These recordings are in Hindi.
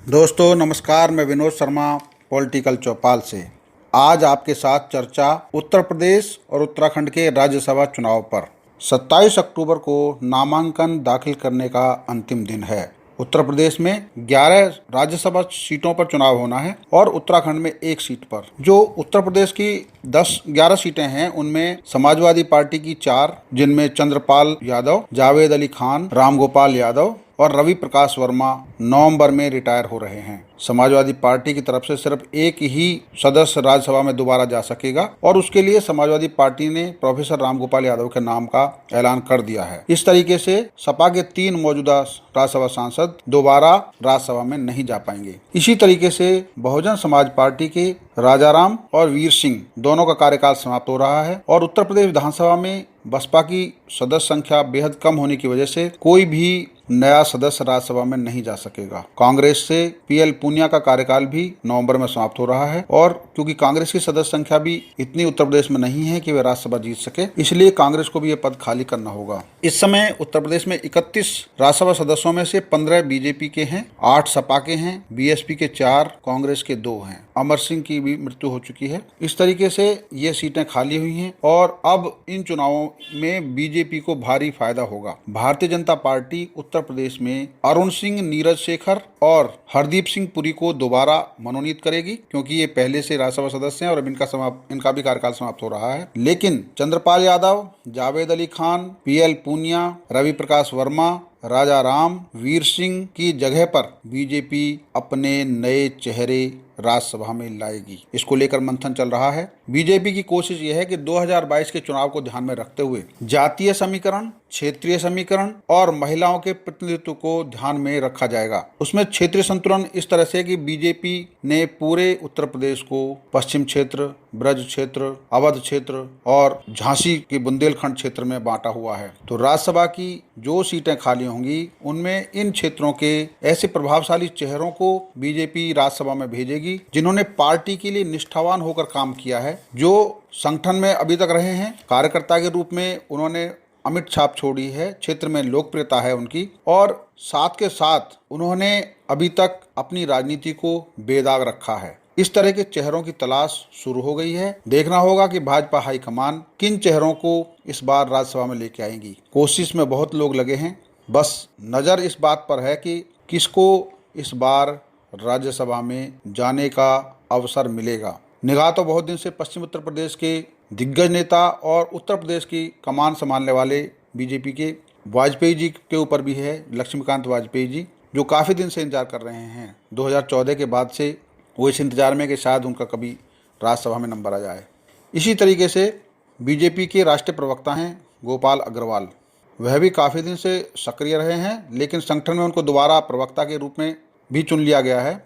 दोस्तों नमस्कार, मैं विनोद शर्मा पॉलिटिकल चौपाल से। आज आपके साथ चर्चा उत्तर प्रदेश और उत्तराखंड के राज्यसभा चुनाव पर। 27 अक्टूबर को नामांकन दाखिल करने का अंतिम दिन है। उत्तर प्रदेश में 11 राज्यसभा सीटों पर चुनाव होना है और उत्तराखंड में 1 सीट पर। जो उत्तर प्रदेश की 11 सीटें हैं उनमें समाजवादी पार्टी की 4, जिनमें चंद्रपाल यादव, जावेद अली खान, रामगोपाल यादव और रवि प्रकाश वर्मा नवंबर में रिटायर हो रहे हैं। समाजवादी पार्टी की तरफ से सिर्फ एक ही सदस्य राज्यसभा में दोबारा जा सकेगा और उसके लिए समाजवादी पार्टी ने प्रोफेसर रामगोपाल यादव के नाम का ऐलान कर दिया है। इस तरीके से सपा के 3 मौजूदा राज्यसभा सांसद दोबारा राज्यसभा में नहीं जा पाएंगे। इसी तरीके से बहुजन समाज पार्टी के राजाराम और वीर सिंह दोनों का कार्यकाल समाप्त हो रहा है और उत्तर प्रदेश विधानसभा में बसपा की सदस्य संख्या बेहद कम होने की वजह से कोई भी नया सदस्य राज्यसभा में नहीं जा सकेगा। कांग्रेस से पीएल पूनिया का कार्यकाल भी नवंबर में समाप्त हो रहा है और क्योंकि कांग्रेस की सदस्य संख्या भी इतनी उत्तर प्रदेश में नहीं है कि वे राज्यसभा जीत सके, इसलिए कांग्रेस को भी यह पद खाली करना होगा। इस समय उत्तर प्रदेश में 31 राज्यसभा सदस्यों में से 15 बीजेपी के हैं, 8 सपा के हैं, बीएसपी के 4, कांग्रेस के 2 हैं। अमर सिंह की भी मृत्यु हो चुकी है। इस तरीके से ये सीटें खाली हुई हैं और अब इन चुनावों में बीजेपी को भारी फायदा होगा। भारतीय जनता पार्टी उत्तर प्रदेश में अरुण सिंह, नीरज शेखर और हरदीप सिंह पुरी को दोबारा मनोनीत करेगी, क्योंकि ये पहले से राज्यसभा सदस्य हैं और अब इनका भी कार्यकाल समाप्त हो रहा है। लेकिन चंद्रपाल यादव, जावेद अली खान, पीएल पूनिया, रवि प्रकाश वर्मा, राजा राम, वीर सिंह की जगह पर बीजेपी अपने नए चेहरे राज्यसभा में लाएगी। इसको लेकर मंथन चल रहा है। बीजेपी की कोशिश यह है कि 2022 के चुनाव को ध्यान में रखते हुए जातीय समीकरण, क्षेत्रीय समीकरण और महिलाओं के प्रतिनिधित्व को ध्यान में रखा जाएगा। उसमें क्षेत्रीय संतुलन इस तरह से कि बीजेपी ने पूरे उत्तर प्रदेश को पश्चिम क्षेत्र, ब्रज क्षेत्र, अवध क्षेत्र और झांसी के बुंदेलखंड क्षेत्र में बांटा हुआ है। तो राज्यसभा की जो सीटें खाली होंगी उनमें इन क्षेत्रों के ऐसे प्रभावशाली चेहरों को बीजेपी राज्यसभा में भेजेगी जिन्होंने पार्टी के लिए निष्ठावान होकर काम किया है, जो संगठन में अभी तक रहे हैं। कार्यकर्ता के रूप में उन्होंने अमिट छाप छोड़ी है, क्षेत्र में लोकप्रियता है उनकी, और साथ के साथ उन्होंने अभी तक अपनी राजनीति को बेदाग रखा है। इस तरह के चेहरों की तलाश शुरू हो गई है। देखना होगा कि भाजपा हाईकमान किन चेहरों को इस बार राज्यसभा में लेके आएंगी। कोशिश में बहुत लोग लगे हैं, बस नज़र इस बात पर है कि किसको इस बार राज्यसभा में जाने का अवसर मिलेगा। निगाह तो बहुत दिन से पश्चिम उत्तर प्रदेश के दिग्गज नेता और उत्तर प्रदेश की कमान संभालने वाले बीजेपी के वाजपेयी जी के ऊपर भी है, लक्ष्मीकांत वाजपेयी जी, जो काफ़ी दिन से इंतजार कर रहे हैं। 2014 के बाद से वो इस इंतजार में कि शायद उनका कभी राज्यसभा में नंबर आ जाए। इसी तरीके से बीजेपी के राष्ट्रीय प्रवक्ता हैं गोपाल अग्रवाल, वह भी काफ़ी दिन से सक्रिय रहे हैं, लेकिन संगठन में उनको दोबारा प्रवक्ता के रूप में भी चुन लिया गया है।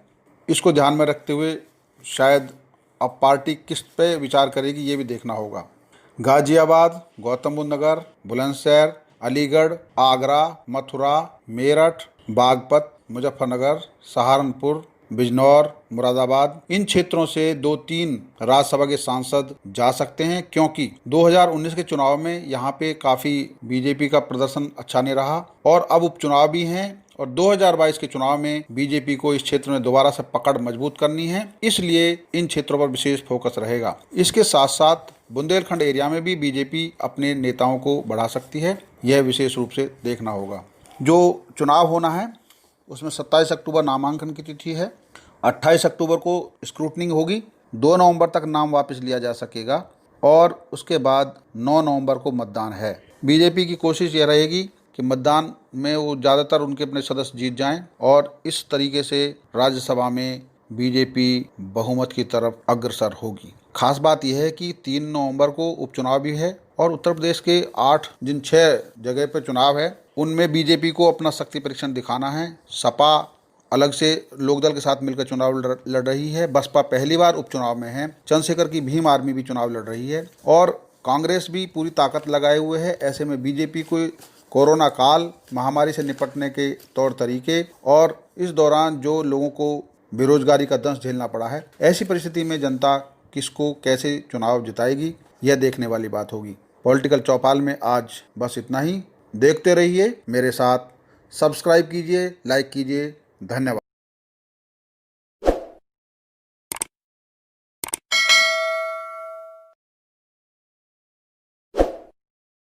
इसको ध्यान में रखते हुए शायद अब पार्टी किस पे विचार करेगी ये भी देखना होगा। गाजियाबाद, गौतम बुद्ध नगर, बुलंदशहर, अलीगढ़, आगरा, मथुरा, मेरठ, बागपत, मुजफ्फरनगर, सहारनपुर, बिजनौर, मुरादाबाद, इन क्षेत्रों से 2-3 राज्यसभा के सांसद जा सकते हैं, क्योंकि 2019 के चुनाव में यहाँ पे काफ़ी बीजेपी का प्रदर्शन अच्छा नहीं रहा और अब उपचुनाव भी हैं और 2022 के चुनाव में बीजेपी को इस क्षेत्र में दोबारा से पकड़ मजबूत करनी है, इसलिए इन क्षेत्रों पर विशेष फोकस रहेगा। इसके साथ साथ बुंदेलखंड एरिया में भी बीजेपी अपने नेताओं को बढ़ा सकती है, यह विशेष रूप से देखना होगा। जो चुनाव होना है उसमें 27 अक्टूबर नामांकन की तिथि है, 28 अक्टूबर को स्क्रूटनिंग होगी, 2 नवंबर तक नाम वापस लिया जा सकेगा और उसके बाद 9 नवंबर को मतदान है। बीजेपी की कोशिश यह रहेगी कि मतदान में वो ज़्यादातर उनके अपने सदस्य जीत जाएं और इस तरीके से राज्यसभा में बीजेपी बहुमत की तरफ अग्रसर होगी। खास बात यह है कि 3 नवंबर को उपचुनाव भी है और उत्तर प्रदेश के 6 जगह पर चुनाव है, उनमें बीजेपी को अपना शक्ति परीक्षण दिखाना है। सपा अलग से लोकदल के साथ मिलकर चुनाव लड़ रही है, बसपा पहली बार उपचुनाव में है, चंद्रशेखर की भीम आर्मी भी चुनाव लड़ रही है और कांग्रेस भी पूरी ताकत लगाए हुए है। ऐसे में बीजेपी को कोरोना काल, महामारी से निपटने के तौर तरीके और इस दौरान जो लोगों को बेरोजगारी का दंश झेलना पड़ा है, ऐसी परिस्थिति में जनता किसको कैसे चुनाव जिताएगी यह देखने वाली बात होगी। पॉलिटिकल चौपाल में आज बस इतना ही। देखते रहिए मेरे साथ, सब्सक्राइब कीजिए, लाइक कीजिए। धन्यवाद।